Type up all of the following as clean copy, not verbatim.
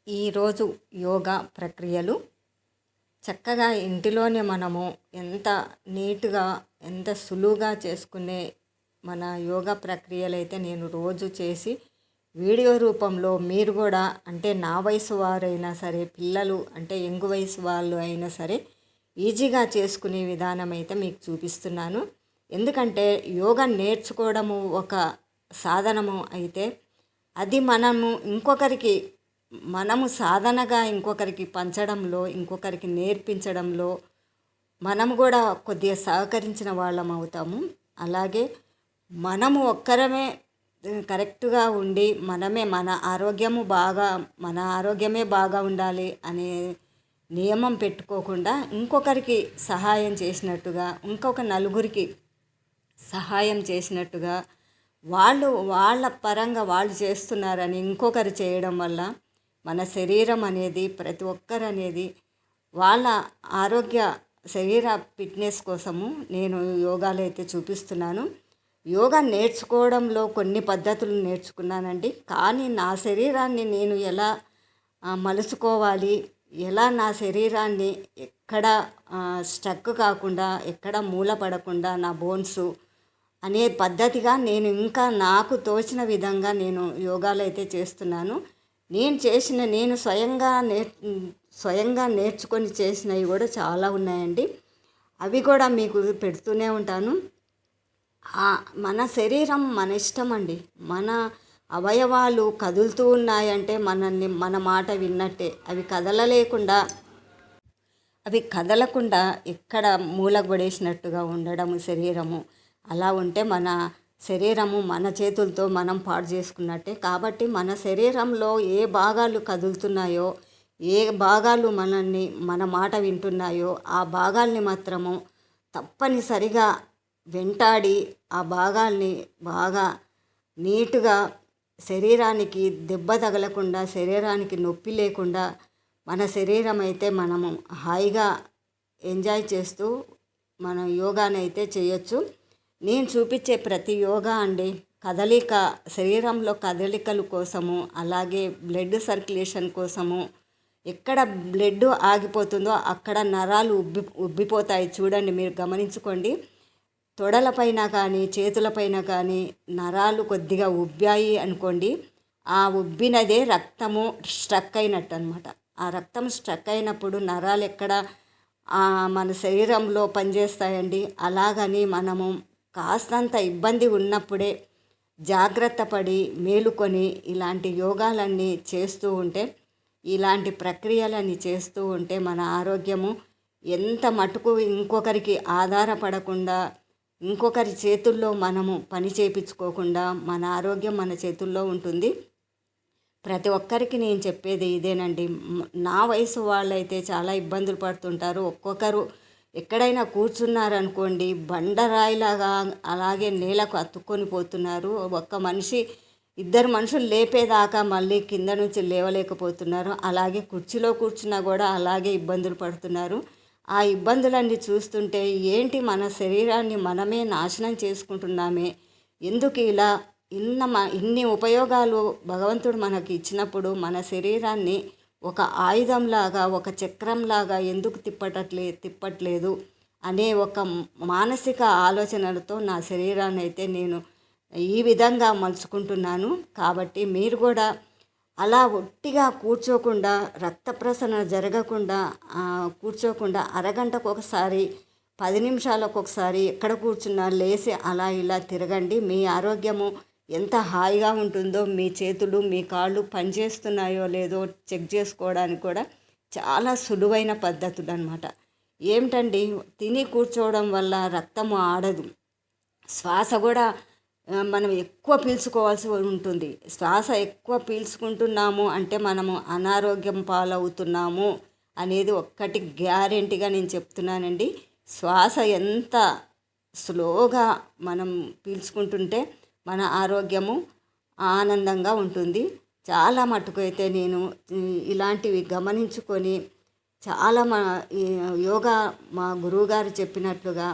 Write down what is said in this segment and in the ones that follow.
ఈరోజు యోగా ప్రక్రియలు చక్కగా ఇంటిలోనే మనము ఎంత నీట్గా ఎంత సులువుగా చేసుకునే మన యోగా ప్రక్రియలు అయితే నేను రోజు చేసి వీడియో రూపంలో మీరు కూడా అంటే నా వయసు వారైనా సరే పిల్లలు అంటే యంగ్ వయసు వాళ్ళు అయినా సరే ఈజీగా చేసుకునే విధానం అయితే మీకు చూపిస్తున్నాను. ఎందుకంటే యోగా నేర్చుకోవడము ఒక సాధనము అయితే అది మనము సాధనగా ఇంకొకరికి పంచడంలో ఇంకొకరికి నేర్పించడంలో మనము కూడా కొద్దిగా సహకరించిన వాళ్ళం అవుతాము. అలాగే మనము ఒక్కరమే కరెక్ట్గా ఉండి మన ఆరోగ్యమే బాగా ఉండాలి అనే నియమం పెట్టుకోకుండా ఇంకొకరికి సహాయం చేసినట్టుగా ఇంకొక నలుగురికి సహాయం చేసినట్టుగా వాళ్ళ పరంగా వాళ్ళు చేస్తున్నారని ఇంకొకరు చేయడం వల్ల మన శరీరం అనేది ప్రతి ఒక్కరు అనేది వాళ్ళ ఆరోగ్య శరీర ఫిట్నెస్ కోసము నేను యోగాలు అయితే చూపిస్తున్నాను. యోగా నేర్చుకోవడంలో కొన్ని పద్ధతులు నేర్చుకున్నానండి. కానీ నా శరీరాన్ని నేను ఎలా మలుచుకోవాలి, ఎలా నా శరీరాన్ని ఎక్కడ స్ట్రక్ కాకుండా ఎక్కడ మూలపడకుండా నా బోన్స్ అనే పద్ధతిగా ఇంకా నాకు తోచిన విధంగా నేను యోగాలు అయితే చేస్తున్నాను. నేను స్వయంగా నేర్చుకొని చేసినవి కూడా చాలా ఉన్నాయండి. అవి కూడా మీకు పెడుతూనే ఉంటాను. మన శరీరం మన ఇష్టం అండి. మన అవయవాలు కదులుతూ ఉన్నాయంటే మన మాట విన్నట్టే. అవి కదలకుండా ఎక్కడ మూలగొడేసినట్టుగా ఉండడము శరీరము. అలా ఉంటే మన శరీరము మన చేతులతో మనం పాడు చేసుకున్నట్టే. కాబట్టి మన శరీరంలో ఏ భాగాలు కదులుతున్నాయో, ఏ భాగాలు మన మాట వింటున్నాయో ఆ భాగాల్ని మాత్రము తప్పనిసరిగా వెంటాడి ఆ భాగాల్ని బాగా నీటుగా శరీరానికి దెబ్బ తగలకుండా, శరీరానికి నొప్పి లేకుండా మన శరీరం అయితే మనము హాయిగా ఎంజాయ్ చేస్తూ మనం యోగానైతే చేయొచ్చు. నేను చూపించే ప్రతి యోగా అండి శరీరంలో కదలికల కోసము, అలాగే బ్లడ్ సర్క్యులేషన్ కోసము. ఎక్కడ బ్లడ్ ఆగిపోతుందో అక్కడ నరాలు ఉబ్బిపోతాయి. చూడండి, మీరు గమనించుకోండి. తొడలపైన కానీ చేతులపైన కానీ నరాలు కొద్దిగా ఉబ్బాయి అనుకోండి, ఆ ఉబ్బినదే రక్తము స్ట్రక్ అయినట్టు అనమాట. ఆ రక్తం స్ట్రక్ అయినప్పుడు నరాలు ఎక్కడ మన శరీరంలో పనిచేస్తాయండి. అలాగని మనము కాస్తంత ఇబ్బంది ఉన్నప్పుడే జాగ్రత్త పడి మేలుకొని ఇలాంటి యోగాలన్నీ చేస్తూ ఉంటే, ఇలాంటి ప్రక్రియలన్నీ చేస్తూ ఉంటే మన ఆరోగ్యము ఎంత మటుకు ఇంకొకరికి ఆధారపడకుండా, ఇంకొకరి చేతుల్లో మనము పని చేయించుకోకుండా మన ఆరోగ్యం మన చేతుల్లో ఉంటుంది. ప్రతి ఒక్కరికి నేను చెప్పేది ఇదేనండి. నా వయసు వాళ్ళైతే చాలా ఇబ్బందులు పడుతుంటారు. ఒక్కొక్కరు ఎక్కడైనా కూర్చున్నారనుకోండి బండరాయిలాగా అలాగే నేలకు అతుక్కొని పోతున్నారు. ఇద్దరు మనుషులు లేపేదాకా మళ్ళీ కింద నుంచి లేవలేకపోతున్నారు. అలాగే కుర్చీలో కూర్చున్నా కూడా అలాగే ఇబ్బందులు పడుతున్నారు. ఆ ఇబ్బందులన్నీ చూస్తుంటే ఏంటి, మన శరీరాన్ని మనమే నాశనం చేసుకుంటున్నామే, ఎందుకు ఇలా ఇన్ని ఉపయోగాలు భగవంతుడు మనకి ఇచ్చినప్పుడు మన శరీరాన్ని ఒక ఆయుధంలాగా, ఒక చక్రంలాగా ఎందుకు తిప్పట్లేదు అనే ఒక మానసిక ఆలోచనలతో నా శరీరాన్ని అయితే నేను ఈ విధంగా మలుచుకుంటున్నాను. కాబట్టి మీరు కూడా అలా ఒట్టిగా కూర్చోకుండా, రక్త ప్రసరణ జరగకుండా కూర్చోకుండా అరగంటకు ఒకసారి, 10 నిమిషాలకు ఒకసారి ఎక్కడ కూర్చున్నా లేచి అలా ఇలా తిరగండి. మీ ఆరోగ్యము ఎంత హాయిగా ఉంటుందో, మీ చేతులు మీ కాళ్ళు పనిచేస్తున్నాయో లేదో చెక్ చేసుకోవడానికి కూడా చాలా సులువైన పద్ధతులు అనమాట. ఏమిటండి, తిని కూర్చోవడం వల్ల రక్తము ఆడదు. శ్వాస కూడా మనం ఎక్కువ పీల్చుకోవాల్సి ఉంటుంది. శ్వాస ఎక్కువ పీల్చుకుంటున్నాము అంటే మనము అనారోగ్యం పాలవుతున్నాము అనేది ఒక్కటి గ్యారెంటీగా నేను చెప్తున్నానండి. శ్వాస ఎంత స్లోగా మనం పీల్చుకుంటుంటే మన ఆరోగ్యము ఆనందంగా ఉంటుంది. చాలా మటుకు అయితే నేను ఇలాంటివి గమనించుకొని చాలా యోగా మా గురువుగారు చెప్పినట్లుగా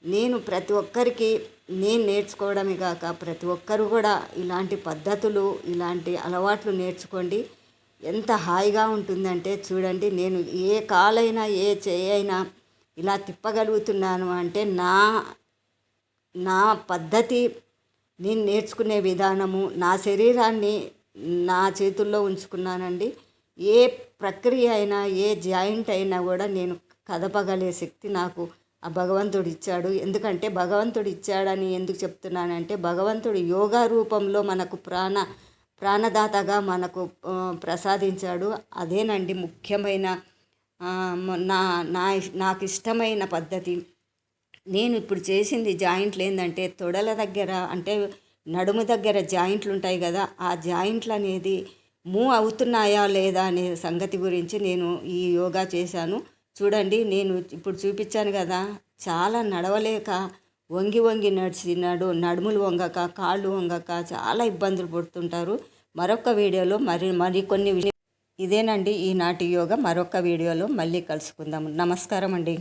నేను ప్రతి ఒక్కరికి నేను నేర్చుకోవడమే కాక ప్రతి ఒక్కరు కూడా ఇలాంటి పద్ధతులు, ఇలాంటి అలవాట్లు నేర్చుకోండి. ఎంత హాయిగా ఉంటుందంటే చూడండి, నేను ఏ కాలైనా ఏ చేయైనా ఇలా తిప్పగలుగుతున్నాను అంటే నా పద్ధతి, నేను నేర్చుకునే విధానము, నా శరీరాన్ని నా చేతుల్లో ఉంచుకున్నానండి. ఏ ప్రక్రియ అయినా ఏ జాయింట్ అయినా కూడా నేను కదపగలే శక్తి నాకు ఆ భగవంతుడు ఇచ్చాడు. ఎందుకంటే భగవంతుడు ఇచ్చాడని ఎందుకు చెప్తున్నానంటే, భగవంతుడు యోగా రూపంలో మనకు ప్రాణదాతగా మనకు ప్రసాదించాడు. అదేనండి ముఖ్యమైన నా నా నాకు ఇష్టమైన పద్ధతి. నేను ఇప్పుడు చేసింది జాయింట్లు ఏంటంటే, తొడల దగ్గర అంటే నడుము దగ్గర జాయింట్లు ఉంటాయి కదా, ఆ జాయింట్లు అనేది మూవ్ అవుతున్నాయా లేదా అనే సంగతి గురించి నేను ఈ యోగా చేశాను. చూడండి, నేను ఇప్పుడు చూపించాను కదా, చాలా నడవలేక వంగి వంగి నడుములు వంగక, కాళ్ళు వంగక చాలా ఇబ్బందులు పడుతుంటారు. మరొక వీడియోలో మరికొన్ని ఇదేనండి ఈనాటి యోగా. మరొక వీడియోలో మళ్ళీ కలుసుకుందాము. నమస్కారం అండి.